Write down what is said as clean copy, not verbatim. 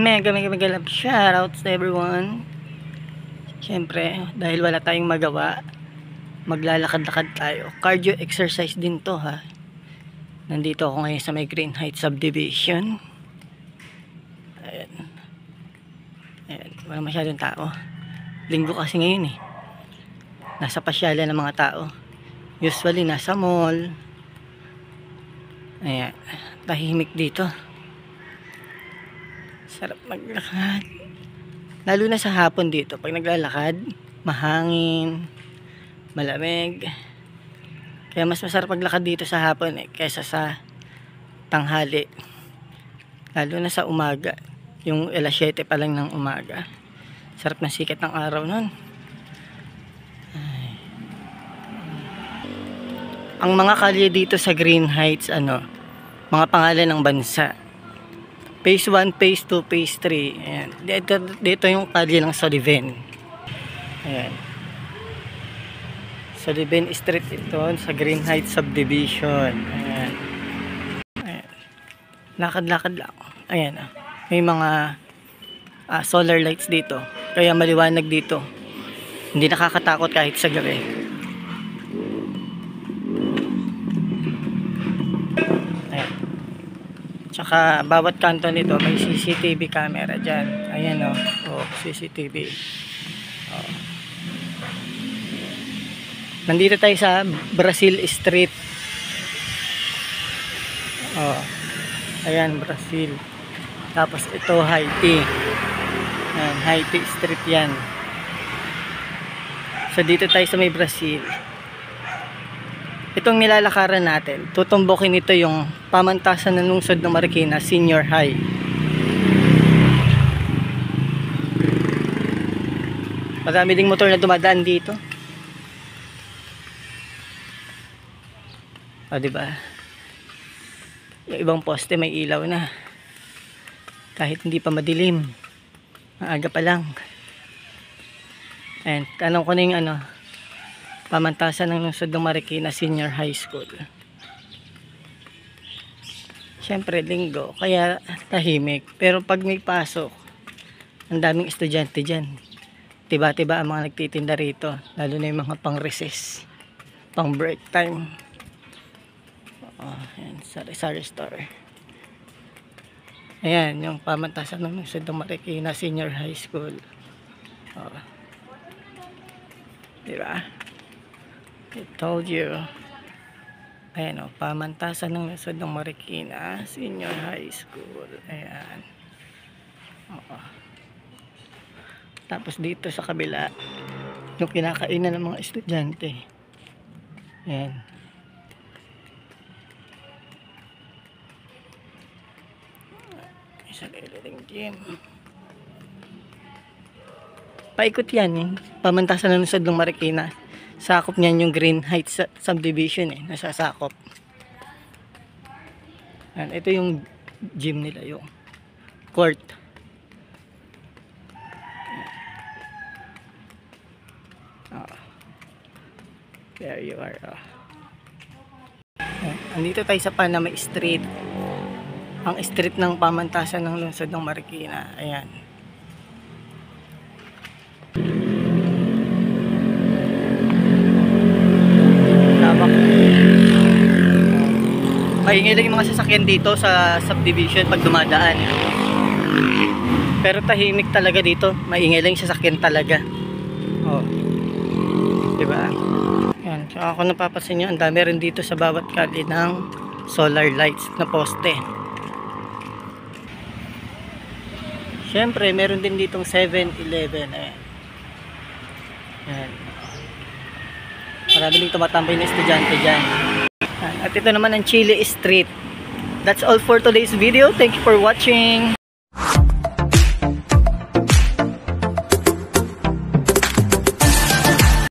mega love shoutouts to everyone. Siyempre, dahil wala tayong magawa, maglalakad-lakad tayo. Cardio exercise din to ha. Nandito ako ngayon sa may Green Heights Subdivision. Ayan. Ayan, wala masyadong tao. Linggo kasi ngayon eh. Nasa pasyalan ng mga tao. Usually nasa mall. Ayan, tahimik dito. Sarap maglakad. Lalo na sa hapon dito. Pag naglalakad, mahangin, malamig. Kaya mas masarap maglakad dito sa hapon eh, kaysa sa tanghali. Lalo na sa umaga. Yung 7 pa lang ng umaga. Sarap ng sikat ng araw nun. Ay. Ang mga kalye dito sa Green Heights, mga pangalan ng bansa. Phase 1, Phase 2, Phase 3. Ayan. Dito yung kalye ng Sullivan. Ayan. Sullivan Street ito sa Green Heights Subdivision. Ayan. Ayan. Lakad-lakad lang. Ayan. May mga solar lights dito. Kaya maliwanag dito. Hindi nakakatakot kahit sa gabi. Ayan. Tsaka bawat kanto nito may CCTV camera dyan. Ayan o. Oh, CCTV. Oh. Nandito tayo sa Brazil Street. Oh. Ayan, Brazil. Tapos ito Haiti. Ayan, Haiti Street yan. So dito tayo sa may Brazil. Itong nilalakaran natin, tutumbukin ito yung pamantasan ng lungsod ng Marikina Senior High. Marami ding motor na dumadaan dito. O diba? Yung ibang poste may ilaw na. Kahit hindi pa madilim. Maaga pa lang. Ayan, tanong ko na yung pamantasan ng lungsod ng Marikina Senior High School. Siyempre linggo, kaya tahimik. Pero pag may pasok, ang daming estudyante dyan. Tiba-tiba ang mga nagtitinda rito. Lalo na yung mga pang-recess, pang-break time. Ayan, sari-sari store. Ayan, yung pamantasan ng lungsod ng Marikina Senior High School. Diba? I told you. Ayan o, pamantasan ng lungsod ng Marikina Senior High School. Ayan. Tapos dito sa kabila, yung kinakainan ng mga estudyante. Ayan. Isa liling gym. Paikot yan eh. Pamantasan ng lungsod ng Marikina. Sakop niyan yung Green Heights Subdivision eh. Nasasakop. Ayan, ito yung gym nila, yung court. There you are. Andito tayo sa Panama Street. Ang street ng pamantasan ng lungsod ng Marikina. Ayan. Maingay lang yung mga sasakyan dito sa subdivision pag dumadaan. Pero tahimik talaga dito. Maingay lang yung sasakyan talaga. Oh. Diba? Yan. So ako napapansin nyo, ang dami rin dito sa bawat kali ng solar lights na poste. Siyempre, meron din ditong 7-Eleven. Ayan. Ayan. Marami din tumatambay na estudyante dyan. At ito naman ang Chile Street. That's all for today's video. Thank you for watching.